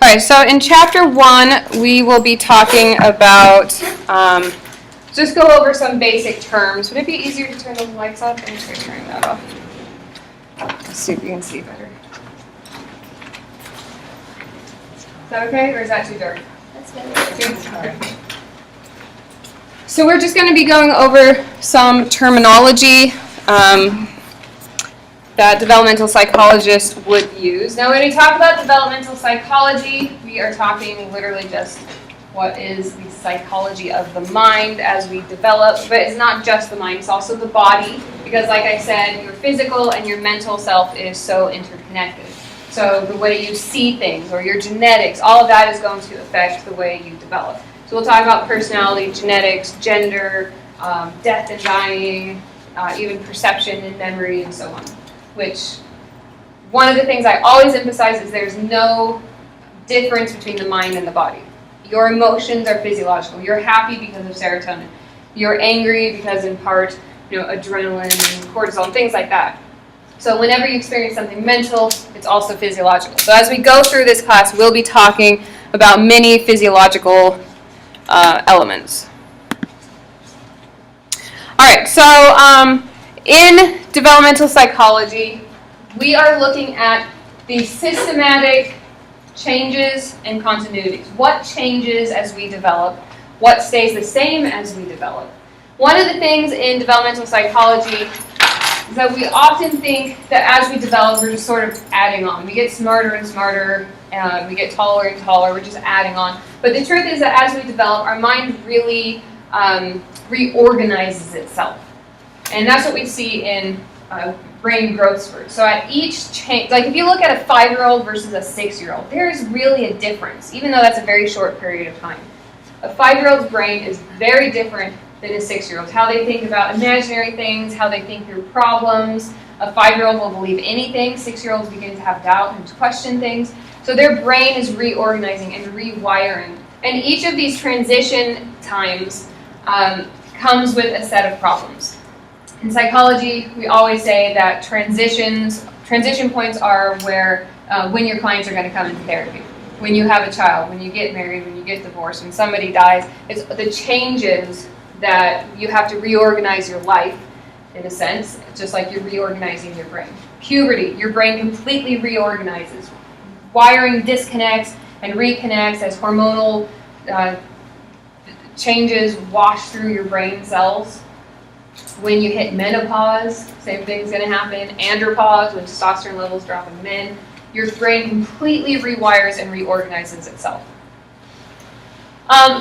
right, so in chapter 1, we will be talking about, just go over some basic terms. Would it be easier to turn the lights off? I'm just going to turn that off. Let's see if you can see better. Is that okay, or is that too dark? That's good. Okay. So we're just going to be going over some terminology that developmental psychologists would use. Now, when we talk about developmental psychology, we are talking literally just what is the psychology of the mind as we develop, but it's not just the mind, it's also the body, because like I said, your physical and your mental self is so interconnected. So the way you see things, or your genetics, all of that is going to affect the way you develop. So we'll talk about personality, genetics, gender, death and dying, even perception and memory, and so on. Which, one of the things I always emphasize is there's no difference between the mind and the body. Your emotions are physiological. You're happy because of serotonin. You're angry because, in part, adrenaline and cortisol and things like that. So whenever you experience something mental, it's also physiological. So as we go through this class, we'll be talking about many physiological elements. All right, so in developmental psychology, we are looking at the systematic changes and continuities. What changes as we develop? What stays the same as we develop? One of the things in developmental psychology is that we often think that as we develop, we're just sort of adding on. We get smarter and smarter, we get taller and taller, we're just adding on. But the truth is that as we develop, our mind really reorganizes itself. And that's what we see in brain growth spurts. So at each change, like if you look at a 5-year-old versus a 6-year-old, there's really a difference, even though that's a very short period of time. A 5-year-old's brain is very different than a 6-year-old's. How they think about imaginary things, how they think through problems. A 5-year-old will believe anything. 6-year-olds begin to have doubt and question things. So their brain is reorganizing and rewiring. And each of these transition times comes with a set of problems. In psychology, we always say that transition points are where when your clients are going to come into therapy. When you have a child, when you get married, when you get divorced, when somebody dies, it's the changes that you have to reorganize your life, in a sense, just like you're reorganizing your brain. Puberty, your brain completely reorganizes. Wiring disconnects and reconnects as hormonal changes wash through your brain cells. When you hit menopause, same thing's going to happen. Andropause, when testosterone levels drop in men, your brain completely rewires and reorganizes itself.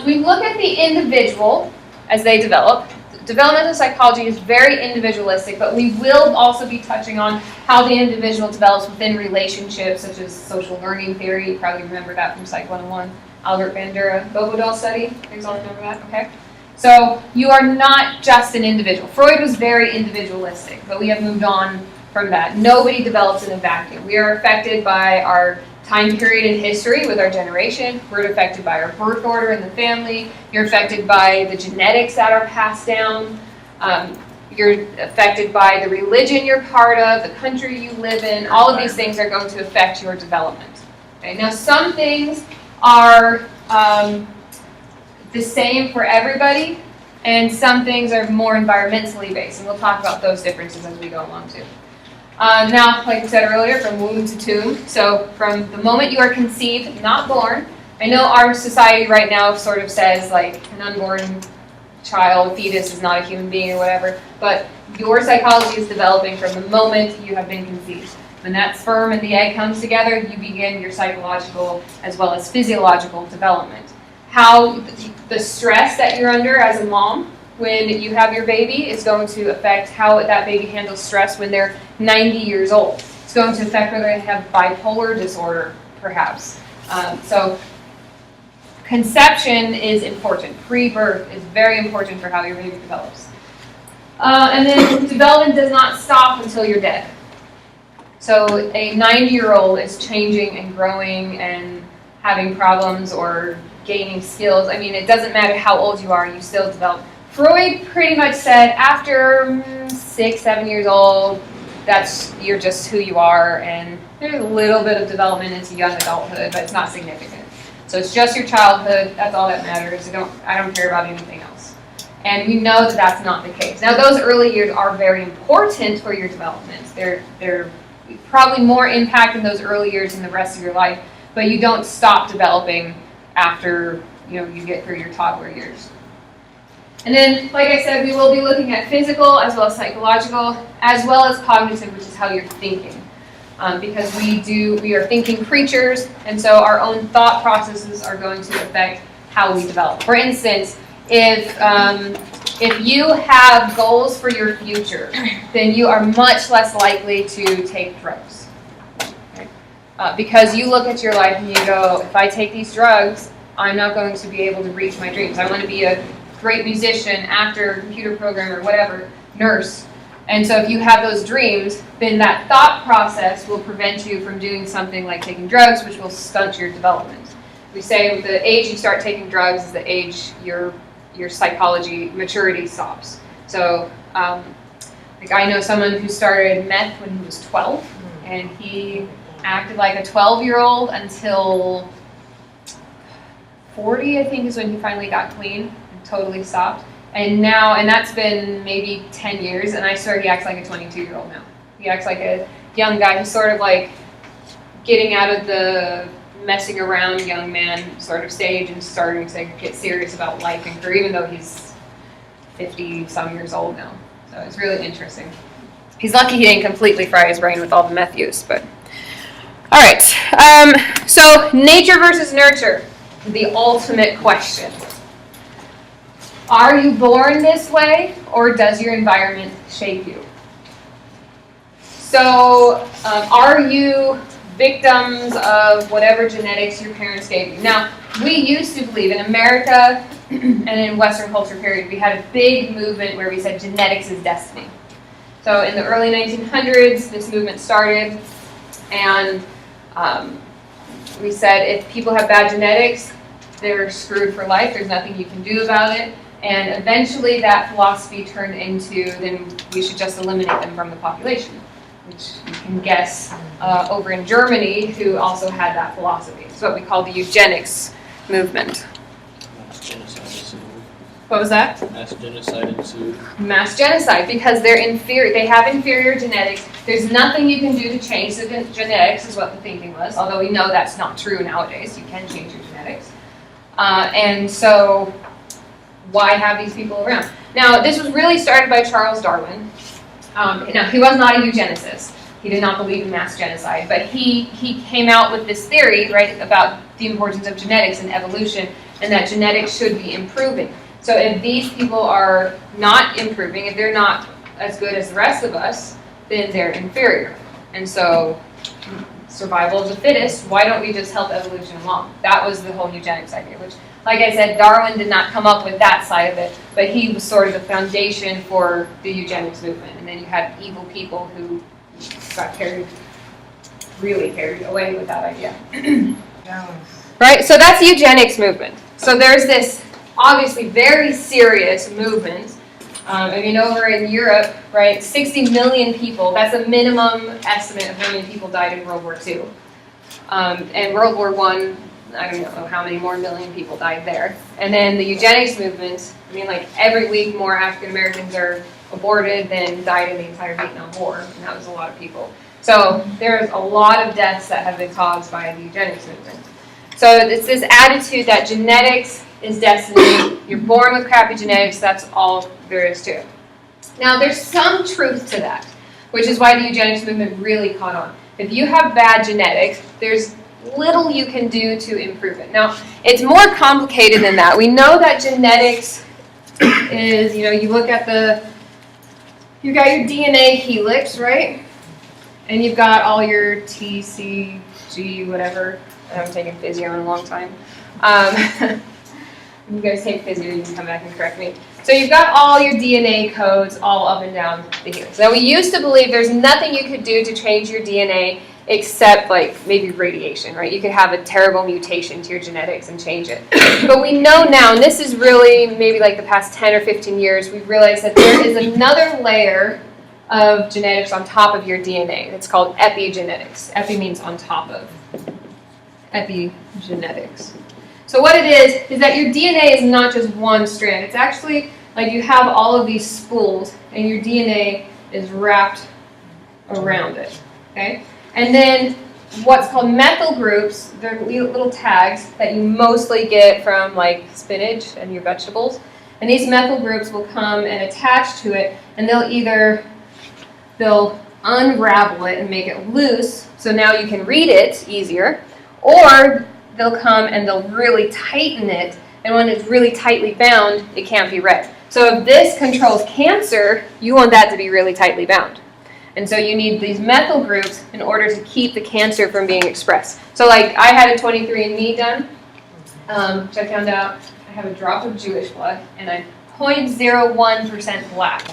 We look at the individual as they develop. Developmental psychology is very individualistic, but we will also be touching on how the individual develops within relationships, such as social learning theory. You probably remember that from Psych 101, Albert Bandura, Bobo study. You all remember that? Okay. So you are not just an individual. Freud was very individualistic, but we have moved on from that. Nobody develops in a vacuum. We are affected by our time period in history with our generation. We're affected by our birth order in the family. You're affected by the genetics that are passed down. You're affected by the religion you're part of, the country you live in. All of these things are going to affect your development. Okay? Now, some things are the same for everybody, and some things are more environmentally based, and we'll talk about those differences as we go along too. Now, like I said earlier, from womb to tomb, so from the moment you are conceived, not born. I know our society right now sort of says like an unborn child, fetus is not a human being or whatever, but your psychology is developing from the moment you have been conceived. When that sperm and the egg comes together, you begin your psychological as well as physiological development. How the stress that you're under as a mom when you have your baby is going to affect how that baby handles stress when they're 90 years old. It's going to affect whether they have bipolar disorder, perhaps. So conception is important. Pre-birth is very important for how your baby develops. And then development does not stop until you're dead. So a 90-year-old is changing and growing and having problems or gaining skills. I mean, it doesn't matter how old you are, you still develop. Freud pretty much said after 6, 7 years old, you're just who you are, and there's a little bit of development into young adulthood, but it's not significant. So it's just your childhood. That's all that matters. I don't care about anything else. And we know that that's not the case. Now, those early years are very important for your development. They're probably more impact in those early years than the rest of your life, but you don't stop developing after you get through your toddler years. And then, like I said, we will be looking at physical as well as psychological, as well as cognitive, which is how you're thinking. Because we are thinking creatures, and so our own thought processes are going to affect how we develop. For instance, if you have goals for your future, then you are much less likely to take drugs. Okay? Because you look at your life and you go, if I take these drugs, I'm not going to be able to reach my dreams. I want to be a great musician, actor, computer programmer, whatever, nurse. And so if you have those dreams, then that thought process will prevent you from doing something like taking drugs, which will stunt your development. We say the age you start taking drugs is the age your psychology maturity stops. So like I know someone who started meth when he was 12, and he acted like a 12-year-old until 40, I think, is when he finally got clean and totally stopped. And that's been maybe 10 years, and I swear he acts like a 22-year-old now. He acts like a young guy who's sort of like getting out of the messing around young man sort of stage and starting to get serious about life and career, even though he's 50-some years old now. So it's really interesting. He's lucky he didn't completely fry his brain with all the meth use, but... All right, so nature versus nurture, the ultimate question. Are you born this way, or does your environment shape you? So, are you victims of whatever genetics your parents gave you? Now, we used to believe in America and in Western culture period, we had a big movement where we said genetics is destiny. So in the early 1900s, this movement started, and we said if people have bad genetics, they're screwed for life. There's nothing you can do about it. And eventually that philosophy turned into, then we should just eliminate them from the population, which you can guess over in Germany, who also had that philosophy. It's what we call the eugenics movement. Mass genocide ensued. What was that? Mass genocide ensued. Mass genocide, because they're inferior. They have inferior genetics. There's nothing you can do to change the genetics, is what the thinking was. Although we know that's not true nowadays. You can change your genetics. And so, why have these people around? Now, this was really started by Charles Darwin. Now, he was not a eugenicist. He did not believe in mass genocide, but he came out with this theory, right, about the importance of genetics and evolution, and that genetics should be improving. So if these people are not improving, if they're not as good as the rest of us, then they're inferior. And so, survival of the fittest, why don't we just help evolution along? That was the whole eugenics idea, which, like I said, Darwin did not come up with that side of it, but he was sort of the foundation for the eugenics movement. And then you had evil people who got really carried away with that idea. Right, so that's the eugenics movement. So there's this obviously very serious movement. I mean, over in Europe, right, 60 million people, that's a minimum estimate of how many people died in World War II. And World War I, I don't know how many more million people died there. And then the eugenics movement, I mean, like every week more African Americans are aborted than died in the entire Vietnam War, and that was a lot of people. So there's a lot of deaths that have been caused by the eugenics movement. So it's this attitude that genetics is destiny. You're born with crappy genetics, that's all there is to it. Now there's some truth to that, which is why the eugenics movement really caught on. If you have bad genetics, there's little you can do to improve it. Now, it's more complicated than that. We know that genetics is, you look at you've got your DNA helix, right? And you've got all your T, C, G, whatever. I haven't taken physio in a long time. You guys take physio, you can come back and correct me. So you've got all your DNA codes all up and down the helix. Now, we used to believe there's nothing you could do to change your DNA except like maybe radiation, right? You could have a terrible mutation to your genetics and change it. But we know now, and this is really maybe like the past 10 or 15 years, we've realized that there is another layer of genetics on top of your DNA. It's called epigenetics. Epi means on top of. Epigenetics. So what it is that your DNA is not just one strand. It's actually like you have all of these spools and your DNA is wrapped around it. Okay? And then what's called methyl groups, they're little tags that you mostly get from like spinach and your vegetables. And these methyl groups will come and attach to it, and they'll unravel it and make it loose, so now you can read it easier, or they'll come and they'll really tighten it, and when it's really tightly bound, it can't be read. So if this controls cancer, you want that to be really tightly bound. And so you need these methyl groups in order to keep the cancer from being expressed. So like I had a 23andMe done, which I found out I have a drop of Jewish blood, and I'm 0.01% black.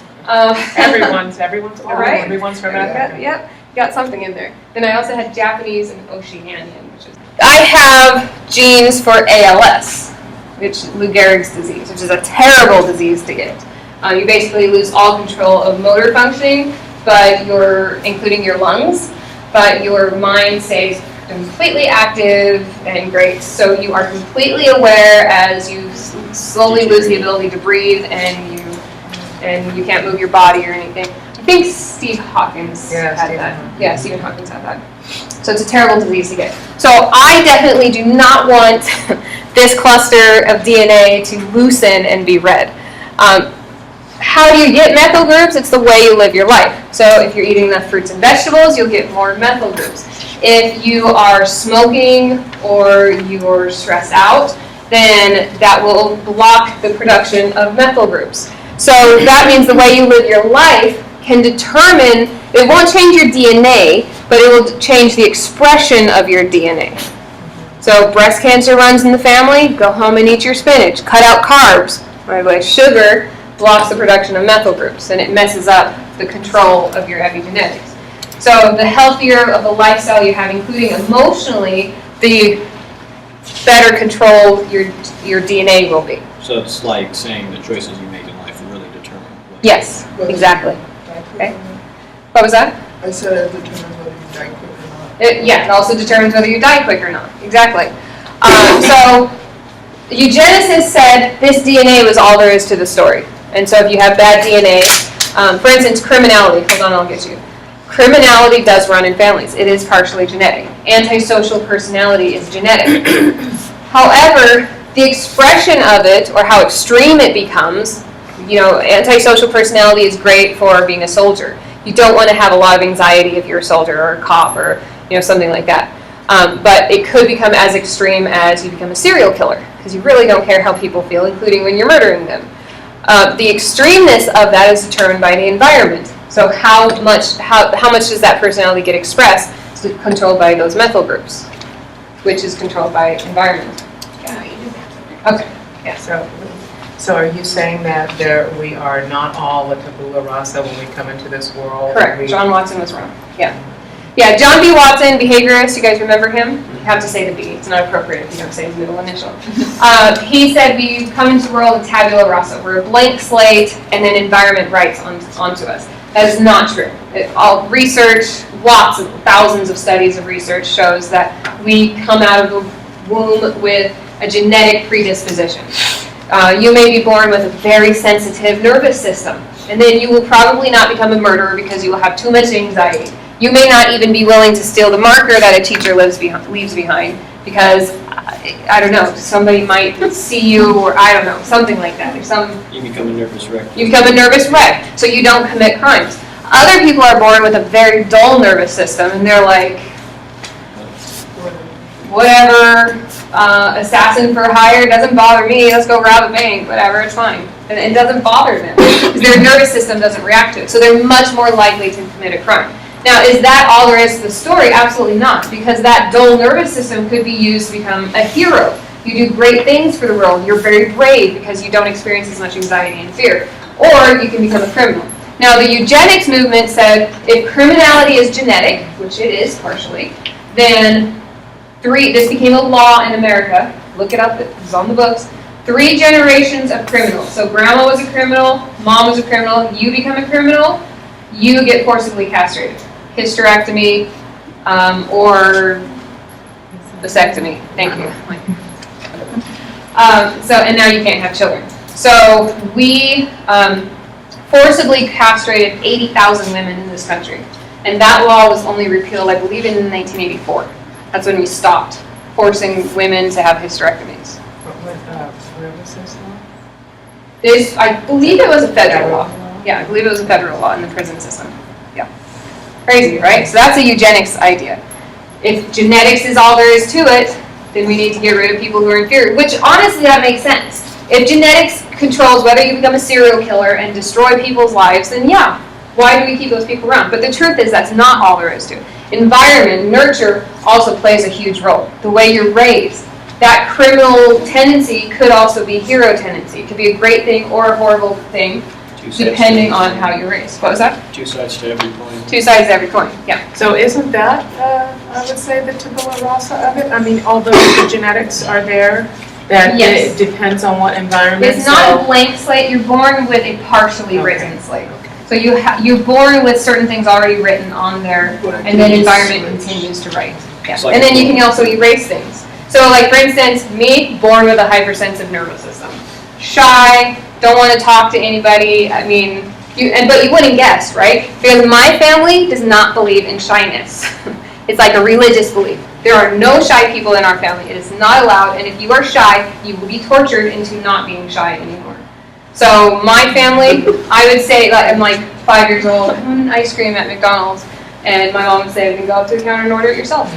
Everyone's right? Everyone's from Africa. Yep, got something in there. Then I also had Japanese and Oceanian, which is... I have genes for ALS, which Lou Gehrig's disease, which is a terrible disease to get. You basically lose all control of motor functioning, but including your lungs, but your mind stays completely active and great. So you are completely aware as you slowly lose the ability to breathe, and you can't move your body or anything. I think Steve Hawkins had that. Yeah, Stephen Hawkins had that. So it's a terrible disease to get. So I definitely do not want this cluster of DNA to loosen and be read. How do you get methyl groups? It's the way you live your life. So if you're eating enough fruits and vegetables, you'll get more methyl groups. If you are smoking or you're stressed out, then that will block the production of methyl groups. So that means the way you live your life can determine, it won't change your DNA, but it will change the expression of your DNA. So breast cancer runs in the family, go home and eat your spinach. Cut out carbs. By the way, sugar blocks the production of methyl groups, and it messes up the control of your epigenetics. So the healthier of a lifestyle you have, including emotionally, the better controlled your DNA will be. So it's like saying the choices you make in life really determine what. Yes, exactly. Okay. What was that? I said it determines whether you die quick or not. It also determines whether you die quick or not. Exactly. So eugenicists said this DNA was all there is to the story. And so if you have bad DNA, for instance, criminality. Hold on, I'll get you. Criminality does run in families. It is partially genetic. Antisocial personality is genetic. However, the expression of it, or how extreme it becomes, antisocial personality is great for being a soldier. You don't want to have a lot of anxiety if you're a soldier or a cop or something like that. But it could become as extreme as you become a serial killer, because you really don't care how people feel, including when you're murdering them. The extremeness of that is determined by the environment. So how much does that personality get expressed? It's controlled by those methyl groups, which is controlled by environment. Okay. Yeah. So are you saying that we are not all a tabula rasa when we come into this world? Correct. John Watson was wrong. Yeah. Yeah, John B. Watson, behaviorist, you guys remember him? You have to say the B. It's not appropriate if you don't say his middle initial. He said we come into the world of tabula rasa. We're a blank slate, and then environment writes onto us. That is not true. All research, lots of thousands of studies of research shows that we come out of the womb with a genetic predisposition. You may be born with a very sensitive nervous system, and then you will probably not become a murderer because you will have too much anxiety. You may not even be willing to steal the marker that a teacher leaves behind because, I don't know, somebody might see you, or I don't know, something like that. You become a nervous wreck. You become a nervous wreck, so you don't commit crimes. Other people are born with a very dull nervous system, and they're like, whatever, assassin for hire doesn't bother me, let's go rob a bank, whatever, it's fine. And it doesn't bother them, because their nervous system doesn't react to it, so they're much more likely to commit a crime. Now, is that all there is to the story? Absolutely not, because that dull nervous system could be used to become a hero. You do great things for the world. You're very brave because you don't experience as much anxiety and fear. Or you can become a criminal. Now, the eugenics movement said if criminality is genetic, which it is partially, then this became a law in America. Look it up, it's on the books. 3 generations of criminals. So grandma was a criminal, mom was a criminal, you become a criminal, you get forcibly castrated. Hysterectomy, or vasectomy. Thank you. And now you can't have children. So we forcibly castrated 80,000 women in this country. And that law was only repealed, I believe, in 1984. That's when we stopped forcing women to have hysterectomies. Where was this law? I believe it was a federal law. Yeah, I believe it was a federal law in the prison system. Yeah. Crazy, right? So that's a eugenics idea. If genetics is all there is to it, then we need to get rid of people who are inferior, which honestly that makes sense. If genetics controls whether you become a serial killer and destroy people's lives, then yeah, why do we keep those people around? But the truth is that's not all there is to it. Environment, nurture also plays a huge role. The way you're raised. That criminal tendency could also be hero tendency. It could be a great thing or a horrible thing, depending on how you're raised. What was that? Two sides to every coin. Two sides to every coin, yeah. So isn't that, I would say, the tabula rasa of it? I mean, although the genetics are there, that Yes. it depends on what environment. It's not a blank slate. You're born with a partially written slate. So you're born with certain things already written on there, and then environment continues to write. Yeah. like And then a you can also erase things. So like for instance, me, born with a hypersensitive nervous system. Shy, don't want to talk to anybody. I mean, but you wouldn't guess, right? Because my family does not believe in shyness. It's like a religious belief. There are no shy people in our family. It is not allowed, and if you are shy, you will be tortured into not being shy anymore. So my family, I would say, like, I'm like 5 years old, I want an ice cream at McDonald's, and my mom would say, then go up to the counter and order it yourself.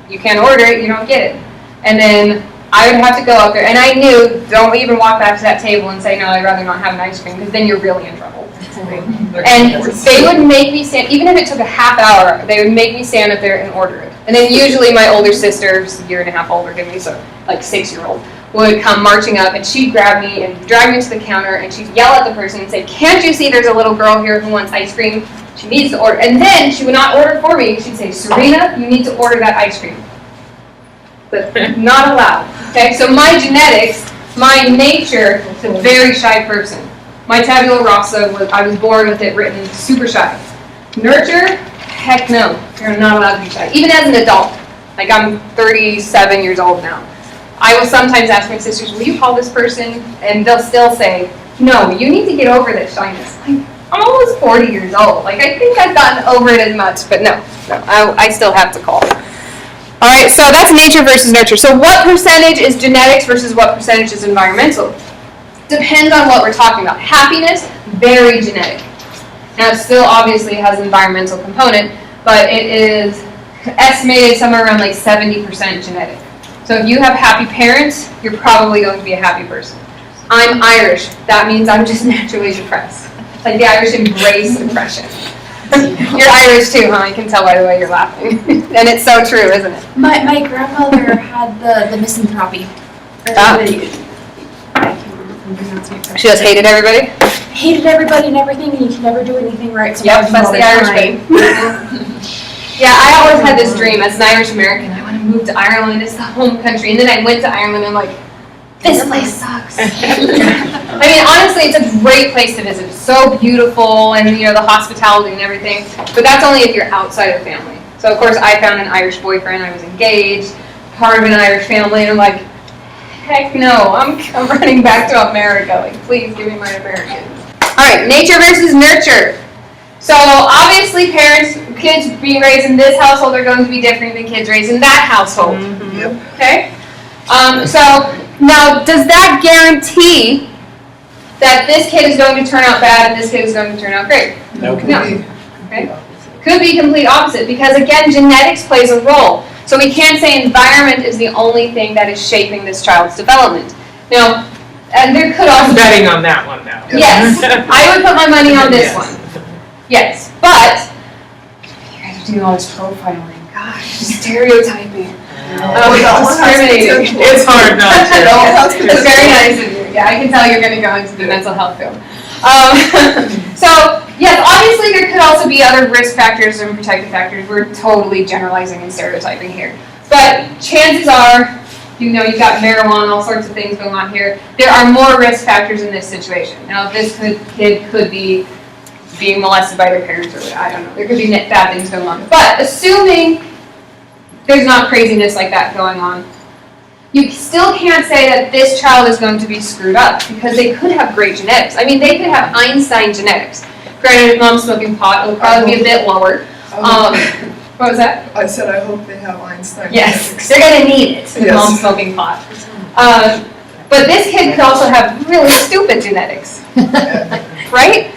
You can't order it, you don't get it. And then I would have to go up there, and I knew, don't even walk back to that table and say, no, I'd rather not have an ice cream, because then you're really in trouble. And they would make me stand, even if it took a half hour, they would make me stand up there and order it. And then usually my older sister, who's a year and a half older than me, so like 6-year-old, would come marching up, and she'd grab me and drag me to the counter, and she'd yell at the person and say, can't you see there's a little girl here who wants ice cream? She needs to order. And then she would not order for me. She'd say, Serena, you need to order that ice cream. But not allowed. Okay, so my genetics, my nature is a very shy person. My tabula rasa, I was born with it written super shy. Nurture, heck no. You're not allowed to be shy. Even as an adult. Like I'm 37 years old now. I will sometimes ask my sisters, will you call this person? And they'll still say, no, you need to get over that shyness. I'm almost 40 years old. Like I think I've gotten over it as much, but no, I still have to call. All right, so that's nature versus nurture. So what percentage is genetics versus what percentage is environmental? Depends on what we're talking about. Happiness, very genetic. Now it still obviously has an environmental component, but it is estimated somewhere around like 70% genetic. So if you have happy parents, you're probably going to be a happy person. I'm Irish. That means I'm just naturally depressed. Like the Irish embrace depression. You're Irish too, huh? I can tell by the way you're laughing. And it's so true, isn't it? My grandmother had the misanthropy. Everybody, I can't remember if I'm pronouncing it correctly. She just hated everybody? Hated everybody and everything, and you can never do anything right. So Yep, that's all the the Irish time. way. Yeah, I always had this dream as an Irish American. I want to move to Ireland. It's the home country. And then I went to Ireland and I'm like, this place sucks. I mean, honestly, it's a great place to visit. It's so beautiful and, you know, the hospitality and everything. But that's only if you're outside of the family. So, of course, I found an Irish boyfriend. I was engaged, part of an Irish family. And I'm like, heck no, I'm running back to America. Like, please give me my Americans. All right, nature versus nurture. So, obviously, kids being raised in this household are going to be different than kids raised in that household. Yep. Okay? So, now, does that guarantee that this kid is going to turn out bad and this kid is going to turn out great? No. No. Okay? Could be complete opposite because, again, genetics plays a role. So we can't say environment is the only thing that is shaping this child's development. Now, and there could also I'm betting on that one now. Yes, I would put my money on this one. Yes, but you guys are doing all this profiling. Gosh, stereotyping. Discriminating. It's hard not to. It's very nice of you. Yeah, I can tell you're going to go into the mental health field. So, yes, obviously there could also be other risk factors and protective factors. We're totally generalizing and stereotyping here. But chances are, you know, you've got marijuana, all sorts of things going on here. There are more risk factors in this situation. Now, this kid could be being molested by their parents, or I don't know. There could be bad things going on. But assuming there's not craziness like that going on, you still can't say that this child is going to be screwed up, because they could have great genetics. I mean, they could have Einstein genetics. Granted, if mom's smoking pot, it'll probably be a bit lower. What was that? I said, I hope they have Einstein. Yes, they're going to need it if mom's smoking pot. But this kid could also have really stupid genetics, right?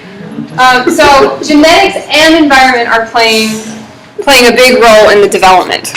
So genetics and environment are playing a big role in the development.